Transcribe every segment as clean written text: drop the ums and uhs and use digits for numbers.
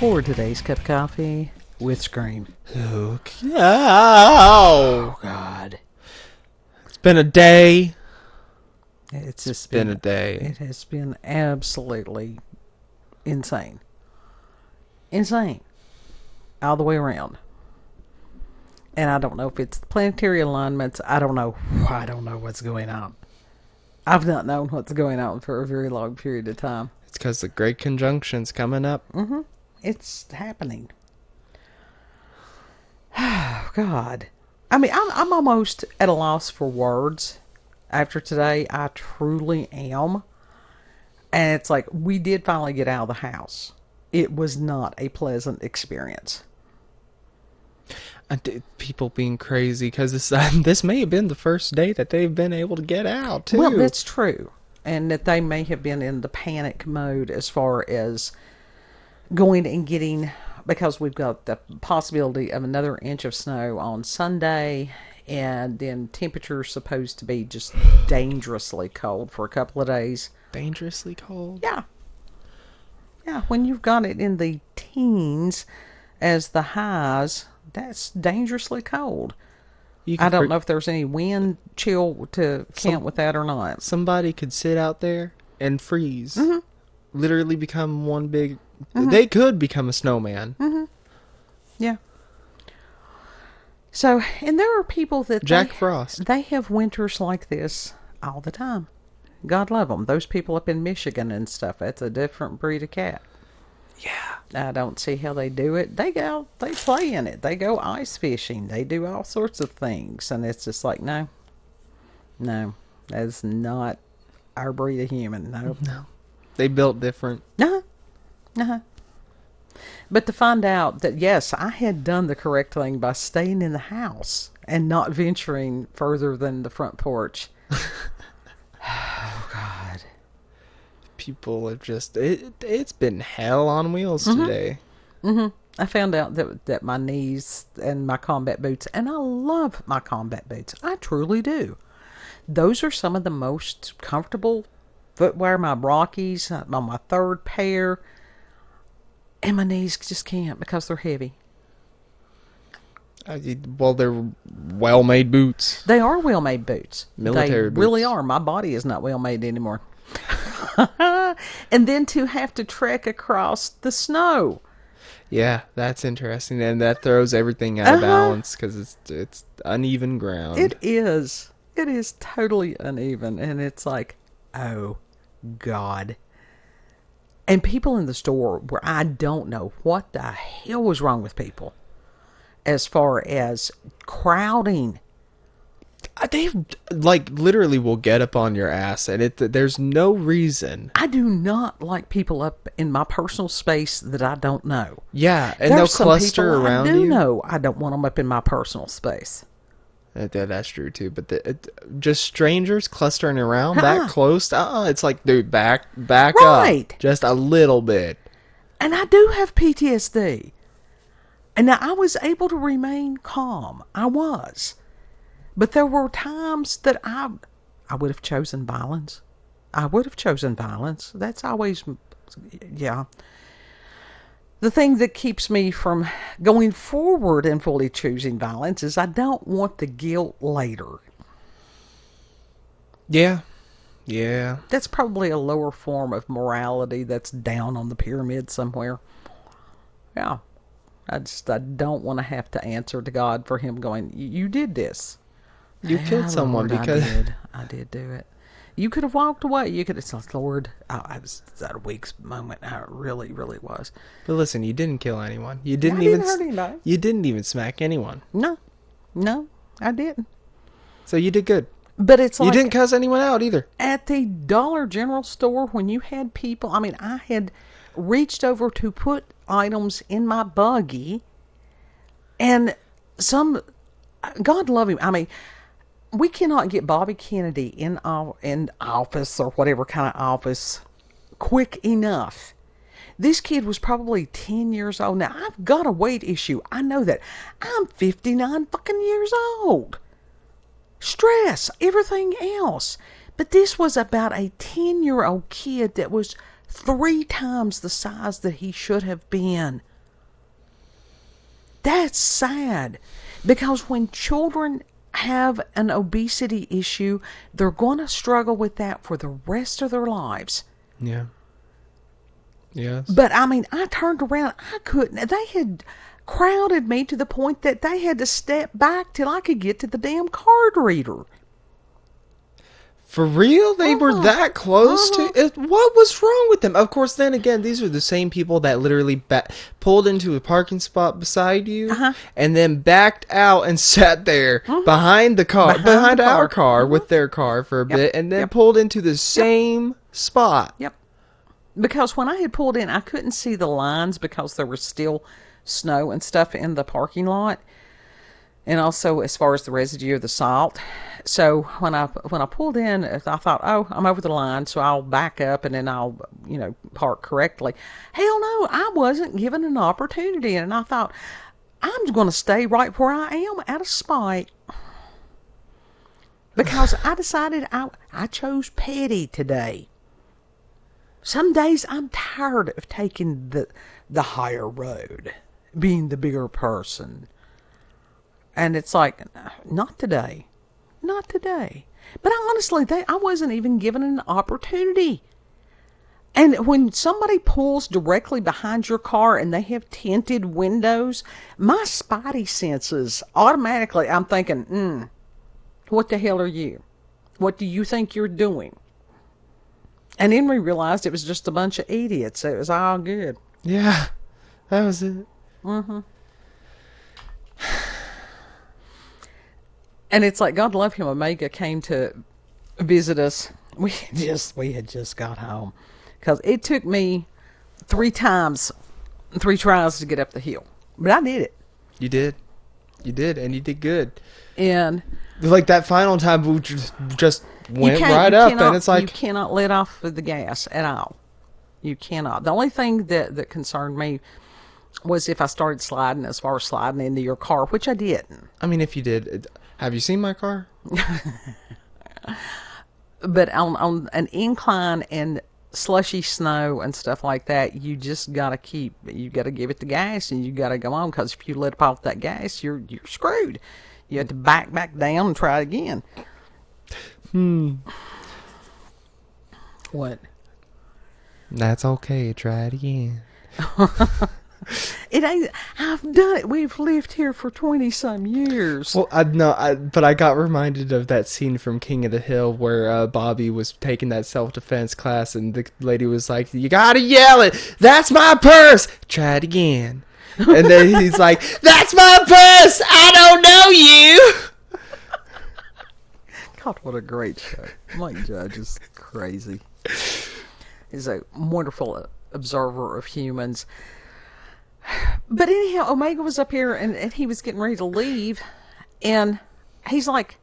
for today's cup of coffee with Scream. Okay. Oh, God. It's been a day. It's just been a day. It has been absolutely insane. Insane. All the way around. And I don't know if it's the planetary alignments. I don't know. I don't know what's going on. I've not known what's going on for a very long period of time. It's because the Great Conjunction's coming up. Mm-hmm. It's happening. Oh, God. I mean, I'm almost at a loss for words after today. I truly am. And it's like, we did finally get out of the house. It was not a pleasant experience. People being crazy because this may have been the first day that they've been able to get out, too. Well, that's true. And that they may have been in the panic mode as far as going and getting, because we've got the possibility of another inch of snow on Sunday, and then temperatures supposed to be just dangerously cold for a couple of days. Dangerously cold? Yeah. Yeah, when you've got it in the teens as the highs, that's dangerously cold. I don't know if there's any wind chill to count with that or not. Somebody could sit out there and freeze. Mm-hmm. Literally become one big... Mm-hmm. They could become a snowman. Mm-hmm. Yeah. So, and there are people that... Jack Frost. They have winters like this all the time. God love them. Those people up in Michigan and stuff, that's a different breed of cat. Yeah. I don't see how they do it. They go, they play in it. They go ice fishing. They do all sorts of things. And it's just like, no, that's not our breed of human. No. They built different. Uh-huh. But to find out that, yes, I had done the correct thing by staying in the house and not venturing further than the front porch. Oh, God. People have just... It's been hell on wheels today. Mm-hmm. I found out that my knees and my combat boots, and I love my combat boots. I truly do. Those are some of the most comfortable footwear. My Rockies, my third pair, and my knees just can't because they're heavy. Well, they're well-made boots. They are well-made boots. Military boots. They really boots. are. My body is not well-made anymore. And then to have to trek across the snow. Yeah, that's interesting, and that throws everything out of balance because it's uneven ground. It is. It is totally uneven, and it's like, oh, God. And people in the store where I don't know what the hell was wrong with people as far as crowding. They literally will get up on your ass, and there's no reason. I do not like people up in my personal space that I don't know. Yeah, and they'll cluster around you. I do know I don't want them up in my personal space. That's true too, but just strangers clustering around that close, it's like, dude, back up just a little bit. And I do have PTSD. And now I was able to remain calm. I was. But there were times that I would have chosen violence. I would have chosen violence. That's always, yeah. The thing that keeps me from going forward and fully choosing violence is I don't want the guilt later. Yeah. That's probably a lower form of morality that's down on the pyramid somewhere. Yeah. I don't want to have to answer to God for him going, you did this. You killed someone Lord, because... I did do it. You could have walked away. You could have said, Lord, I was at a weak moment. I really, really was. But listen, you didn't kill anyone. I didn't hurt anybody. You didn't even smack anyone. No, I didn't. So you did good. But it's like... You didn't cuss anyone out either. At the Dollar General store, when you had people... I mean, I had reached over to put items in my buggy, and God love him. I mean... We cannot get Bobby Kennedy in office or whatever kind of office quick enough. This kid was probably 10 years old. Now, I've got a weight issue. I know that. I'm 59 fucking years old. Stress, everything else. But this was about a 10-year-old kid that was 3 times the size that he should have been. That's sad. Because when children have an obesity issue, they're going to struggle with that for the rest of their lives. Yeah. Yes. But, I mean, I turned around. I couldn't. They had crowded me to the point that they had to step back till I could get to the damn card reader. For real? They were that close to it? What was wrong with them? Of course, then again, these are the same people that literally pulled into a parking spot beside you and then backed out and sat there behind the car, behind our car with their car for a bit, and then pulled into the same spot. Yep. Because when I had pulled in, I couldn't see the lines because there was still snow and stuff in the parking lot. And also as far as the residue of the salt. So when I pulled in, I thought, oh, I'm over the line, so I'll back up and then I'll, park correctly. Hell no, I wasn't given an opportunity. And I thought, I'm going to stay right where I am out of spite. Because I decided I chose petty today. Some days I'm tired of taking the higher road, being the bigger person. And it's like, not today. Not today. But honestly, I wasn't even given an opportunity. And when somebody pulls directly behind your car and they have tinted windows, my spidey senses, automatically, I'm thinking, what the hell are you? What do you think you're doing? And then we realized it was just a bunch of idiots. It was all good. Yeah, that was it. Mm-hmm. And it's like, God love him, Omega came to visit us. We had just got home. Because it took me 3 tries to get up the hill. But I did it. You did. You did, and you did good. And like that final time, we just went right up, and it's like... You cannot let off the gas at all. You cannot. The only thing that concerned me was if I started sliding as far as sliding into your car, which I didn't. I mean, if you did... Have you seen my car? But on an incline and slushy snow and stuff like that, you just got to give it the gas and you got to go on, because if you let off that gas, you're screwed. You have to back down and try it again. What? That's okay. Try it again. It ain't. I've done it. We've lived here for 20-some years. Well, but I got reminded of that scene from King of the Hill where Bobby was taking that self-defense class, and the lady was like, "You gotta yell it. That's my purse. Try it again." And then he's like, "That's my purse. I don't know you." God, what a great show! Mike Judge is crazy. He's a wonderful observer of humans. But anyhow, Omega was up here and he was getting ready to leave, and he's like,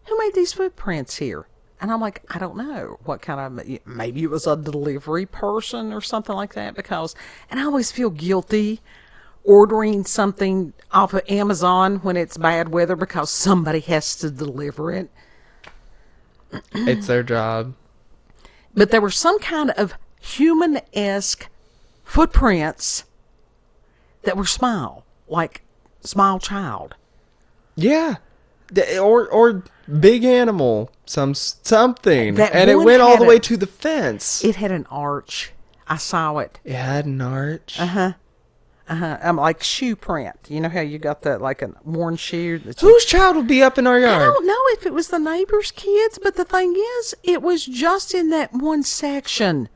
"Who made these footprints here?" And I'm like, "I don't know. What kind of, maybe it was a delivery person or something like that," and I always feel guilty ordering something off of Amazon when it's bad weather because somebody has to deliver it. It's their job. But there were some kind of human-esque footprints that were small, like small child. Yeah, or big animal, something, and it went all the way to the fence. It had an arch. I saw it. It had an arch. Like shoe print. You know how you got that, like a worn shoe. Whose child would be up in our yard? I don't know if it was the neighbor's kids, but the thing is, it was just in that one section.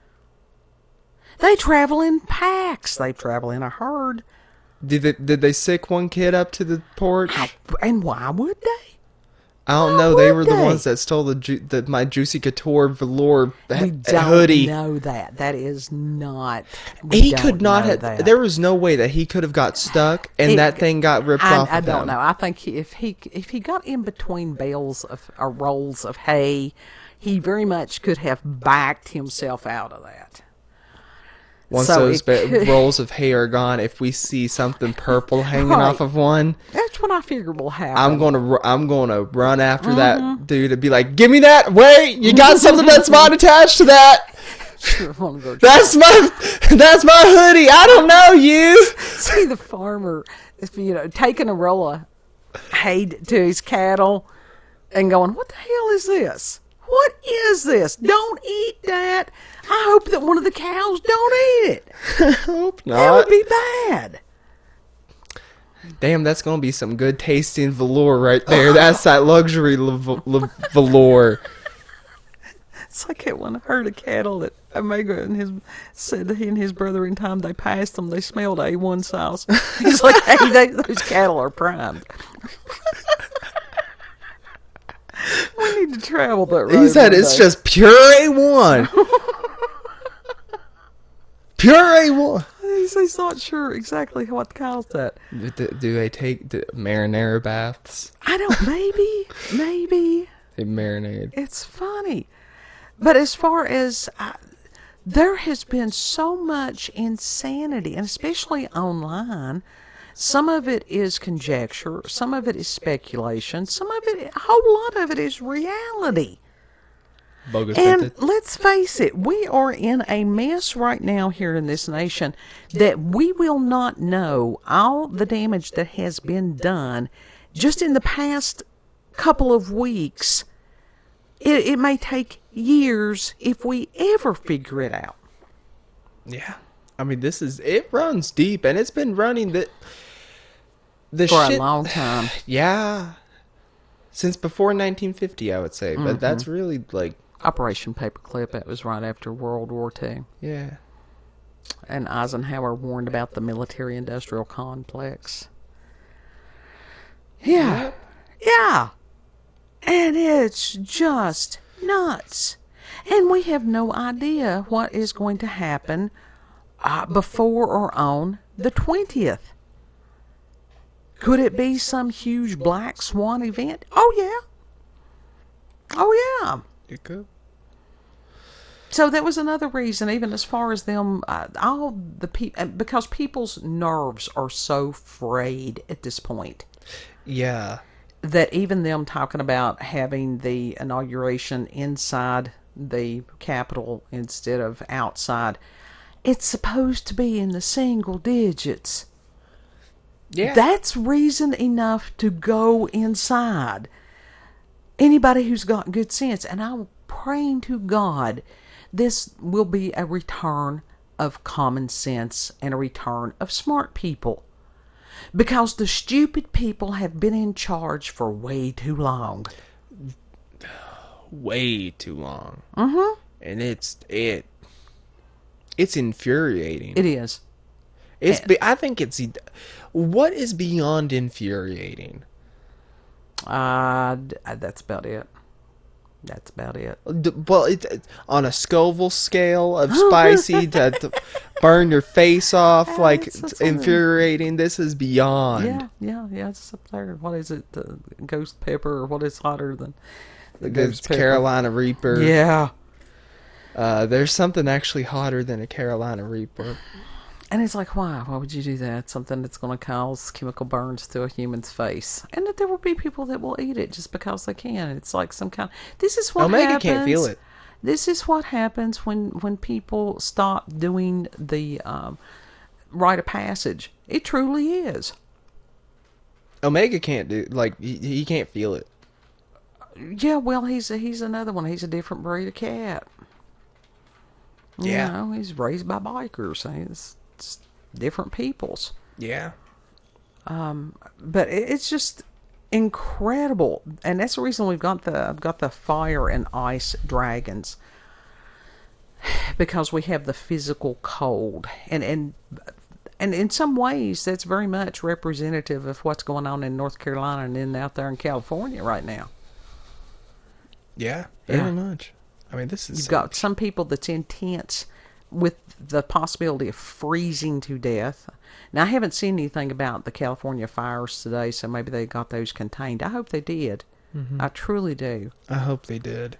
They travel in packs. They travel in a herd. Did they sick one kid up to the porch? And why would they? I don't know. They were the ones that stole my Juicy Couture velour hoodie. We don't know that. That is not. He could not have. There was no way that he could have got stuck and that thing got ripped off. I don't know. I think if he got in between bales of or rolls of hay, he very much could have backed himself out of that. Once those rolls of hay are gone, if we see something purple hanging off of one, that's what I figured will happen. I'm gonna run after that dude and be like, "Give me that! Wait, you got something that's not attached to that? That's my hoodie. I don't know you." See the farmer taking a roll of hay to his cattle and going, what the hell is this? What is this? Don't eat that. I hope that one of the cows don't eat it. I hope not. That would be bad. Damn, that's going to be some good tasting velour right there. That's that luxury velour. It's like that one herd of cattle that Omega said he and his brother in time they passed them. They smelled A1 sauce. He's like, hey, those cattle are primed. We need to travel that road. He said it's just pure A1. Pure A1. He's not sure exactly what cows that. Do they take marinara baths? I don't. Maybe. They marinate. It's funny. But as far as there has been so much insanity, and especially online, some of it is conjecture, some of it is speculation, a whole lot of it is reality. Bogus And scented. let's face it, we are in a mess right now here in this nation that we will not know all the damage that has been done just in the past couple of weeks. It may take years if we ever figure it out. Yeah. I mean, it runs deep, and it's been running the For shit, a long time. Yeah. Since before 1950, I would say. But that's really, like... Operation Paperclip, that was right after World War II. Yeah. And Eisenhower warned about the military-industrial complex. Yeah. Yeah. And it's just nuts. And we have no idea what is going to happen before or on the 20th. Could it be some huge black swan event? Oh, yeah. Oh, yeah. It could. So that was another reason, even as far as them, all the people, because people's nerves are so frayed at this point. Yeah. That even them talking about having the inauguration inside the Capitol instead of outside, it's supposed to be in the single digits. Yeah. That's reason enough to go inside. Anybody who's got good sense, and I'm praying to God, this will be a return of common sense and a return of smart people. Because the stupid people have been in charge for way too long. Way too long. Mm-hmm. And it's infuriating. It is. I think it's... What is beyond infuriating? That's about it. That's about it. Well, on a Scoville scale of spicy to burn your face off, like it's infuriating. This is beyond. Yeah. It's up there. What is it? The ghost pepper, or what is hotter than the It's ghost pepper? Carolina Reaper. Yeah. There's something actually hotter than a Carolina Reaper. And it's like, why? Why would you do that? Something that's going to cause chemical burns to a human's face. And that there will be people that will eat it just because they can. It's like some kind... This is what Omega happens. can't feel it. This is what happens when people stop doing the rite of passage. It truly is. Omega can't do... Like, he can't feel it. Yeah, well, he's another one. He's a different breed of cat. Yeah. You know, he's raised by bikers. It's different peoples. Yeah. But it's just incredible, and that's the reason we've got the fire and ice dragons, because we have the physical cold, and in some ways that's very much representative of what's going on in North Carolina and then out there in California right now. Yeah, very much. I mean, this is... You've got some people that's intense with the possibility of freezing to death. Now, I haven't seen anything about the California fires today, so maybe they got those contained. I hope they did. Mm-hmm. I truly do. I hope they did.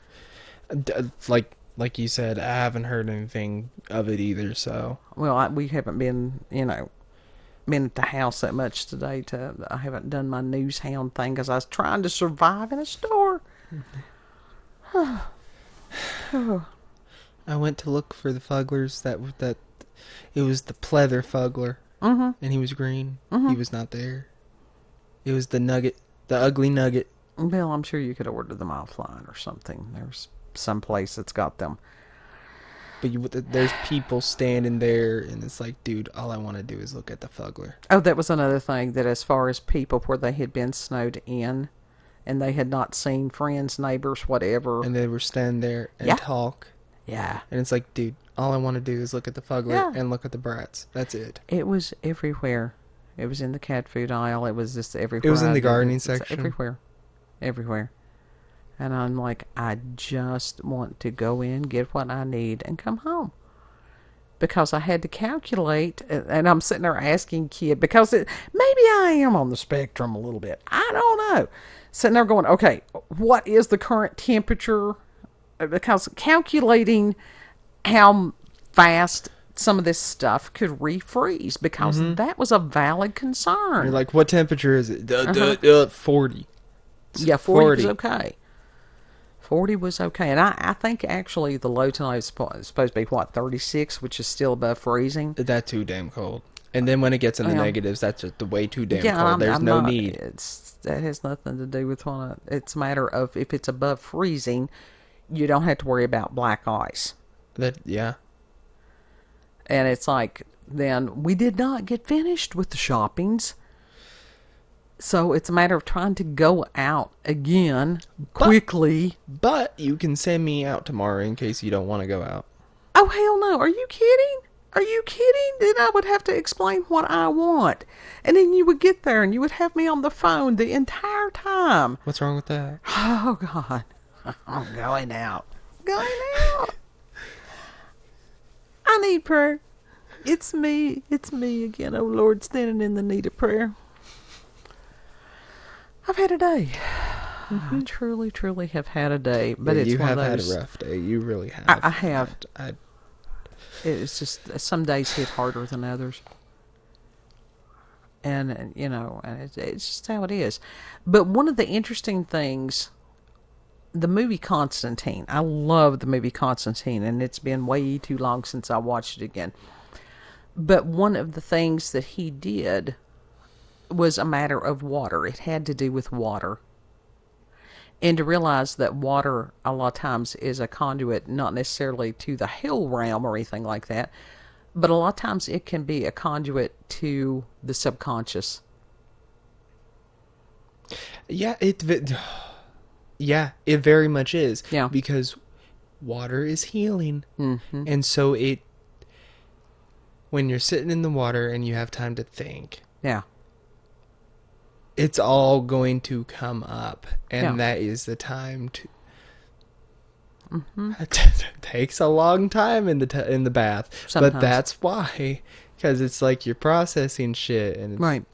Like you said, I haven't heard anything of it either, so... Well, we haven't been at the house that much today. I haven't done my news hound thing because I was trying to survive in a store. I went to look for the fugglers that it was the pleather fuggler. and he was green. He was not there. It was the nugget, the ugly nugget. Well, I'm sure you could order them offline or something. There's some place that's got them. But there's people standing there, and it's like, dude, all I want to do is look at the fuggler. Oh, that was another thing, that as far as people where they had been snowed in, and they had not seen friends, neighbors, whatever. And they were standing there and talk. Yeah. And it's like, dude, all I want to do is look at the fuggler and look at the brats. That's it. It was everywhere. It was in the cat food aisle. It was just everywhere. It was in the gardening section. Everywhere. Everywhere. And I'm like, I just want to go in, get what I need, and come home. Because I had to calculate, and I'm sitting there asking kid, because maybe I am on the spectrum a little bit. I don't know. Sitting there going, okay, what is the current temperature? Because calculating how fast some of this stuff could refreeze, because that was a valid concern. You're like, what temperature is it? 40. Yeah, 40 was okay. 40 was okay. And I think actually the low tonight is supposed to be, 36, which is still above freezing. That's too damn cold. And then when it gets in the negatives, that's just way too damn cold. There's no need. That has nothing to do with it's a matter of, if it's above freezing, you don't have to worry about black ice. Yeah. And it's like, then we did not get finished with the shoppings. So it's a matter of trying to go out again quickly. But you can send me out tomorrow in case you don't want to go out. Oh, hell no. Are you kidding? Are you kidding? Then I would have to explain what I want. And then you would get there and you would have me on the phone the entire time. What's wrong with that? Oh, God. I'm going out. Going out. I need prayer. It's me. It's me again, oh Lord, standing in the need of prayer. I've had a day. I truly, truly have had a day. But it's you one have of those, had a rough day. You really have. I have. It's just, some days hit harder than others. And you know, and it's just how it is. But one of the interesting things, the movie Constantine. I love the movie Constantine, and it's been way too long since I watched it again. But one of the things that he did was a matter of water. It had to do with water. And to realize that water a lot of times is a conduit, not necessarily to the hell realm or anything like that, but a lot of times it can be a conduit to the subconscious. Yeah, it very much is. Yeah. Because water is healing. Mm-hmm. And so when you're sitting in the water and you have time to think. Yeah. It's all going to come up, and that is the time to. It takes a long time in the bath, sometimes. But that's why, because it's like you're processing shit, and right.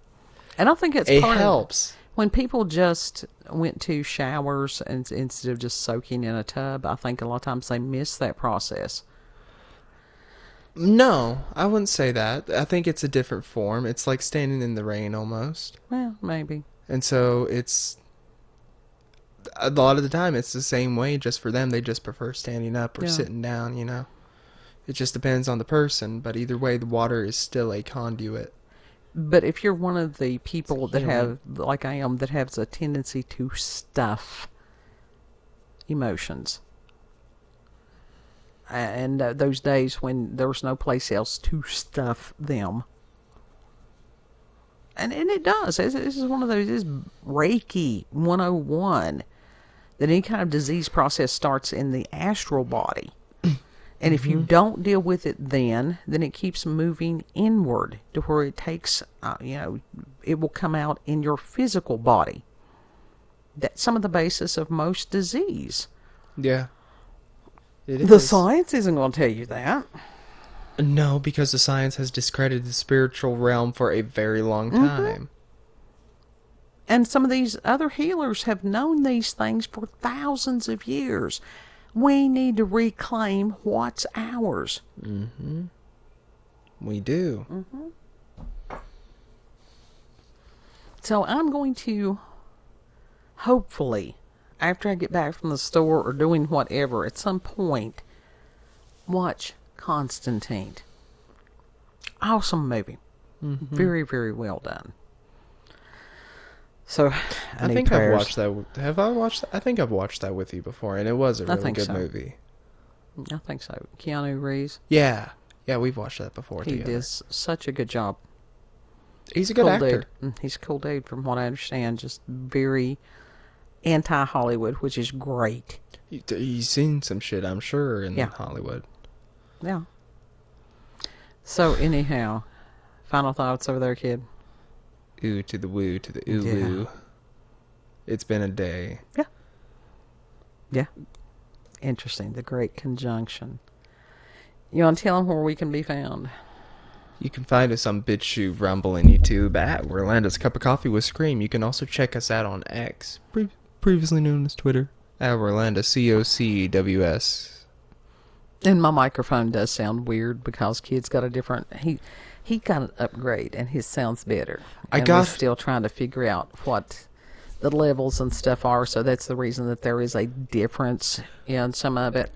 And I think it helps when people just went to showers instead of just soaking in a tub. I think a lot of times they miss that process. No, I wouldn't say that. I think it's a different form. It's like standing in the rain almost. Well, maybe. And so it's a lot of the time it's the same way. Just for them, they just prefer standing up or sitting down. You know, it just depends on the person. But either way, the water is still a conduit. But if you're one of the people that have, like I am, that has a tendency to stuff emotions. And those days when there's no place else to stuff them. And it does. This is one of those, this is Reiki 101. That any kind of disease process starts in the astral body. And if you don't deal with it then it keeps moving inward to where it takes, it will come out in your physical body. That's some of the basis of most disease. Yeah. The science isn't going to tell you that. No, because the science has discredited the spiritual realm for a very long time. And some of these other healers have known these things for thousands of years. We need to reclaim what's ours. Mm-hmm. We do. Mm-hmm. So I'm going to, hopefully, after I get back from the store or doing whatever, at some point, watch Constantine. Awesome movie. Very, very well done. So, I think I've watched that. Have I watched that? I think I've watched that with you before, and it was a really good movie. I think so. Keanu Reeves. Yeah. Yeah, we've watched that before together. He does such a good job. He's a good actor. Dude. He's a cool dude from what I understand. Just very anti-Hollywood, which is great. He's seen some shit, I'm sure, in Hollywood. Yeah. So, anyhow, final thoughts over there, kid? Ooh to the woo to the ooh. It's been a day. Yeah. Yeah. Interesting. The great conjunction. You want to tell them where we can be found? You can find us on BitChute, Rumble, and YouTube at Orlando's Cup of Coffee with Scream. You can also check us out on X, previously known as Twitter, at Orlando COCWS. And my microphone does sound weird because kid's got a different... He got an upgrade and his sounds better. We're still trying to figure out what the levels and stuff are, so that's the reason that there is a difference in some of it.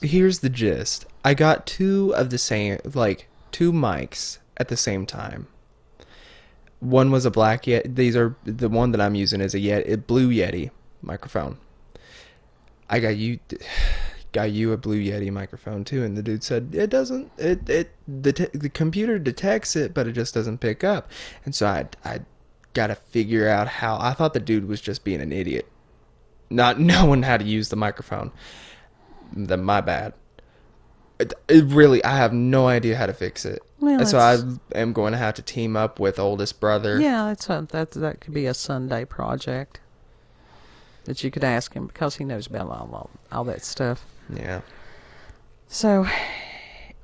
Here's the gist. I got two mics at the same time. One was a black Yeti. The one that I'm using is a Blue Yeti microphone. I got you a Blue Yeti microphone too, and the dude said it doesn't. The computer detects it, but it just doesn't pick up. And so I got to figure out how. I thought the dude was just being an idiot, not knowing how to use the microphone. My bad. I have no idea how to fix it. Well, so I am going to have to team up with oldest brother. Yeah, that could be a Sunday project that you could ask him because he knows about all that stuff. Yeah. So,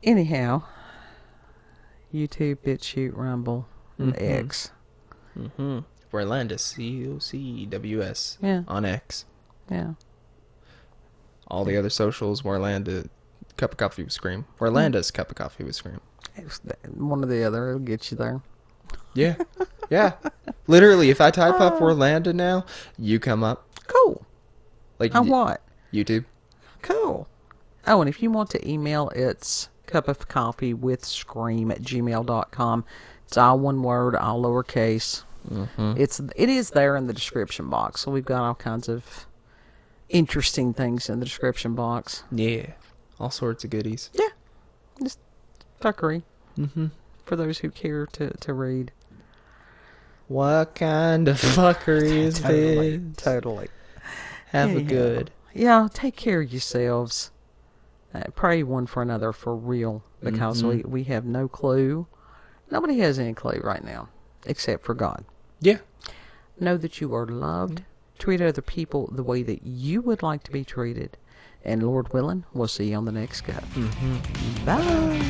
anyhow, YouTube, BitChute, Rumble, and X. Mm-hmm. Orlando COCWS on X. Yeah. All the other socials, Orlando Cup of Coffee with Scream. Orlando's Cup of Coffee with Scream. One or the other will get you there. Yeah. Yeah. Literally, if I type up Orlando now, you come up. Cool. Like on what? YouTube. Cool. Oh, and if you want to email, it's cupofcoffeewithscream@gmail.com. It's all one word, all lowercase. It is there in the description box. So we've got all kinds of interesting things in the description box. Yeah. All sorts of goodies. Yeah. Just fuckery. For those who care to read. What kind of fuckery is this? Totally. Have a good. Yeah, take care of yourselves. Pray one for another for real. Because we have no clue. Nobody has any clue right now. Except for God. Yeah. Know that you are loved. Treat other people the way that you would like to be treated. And Lord willing, we'll see you on the next cup. Bye.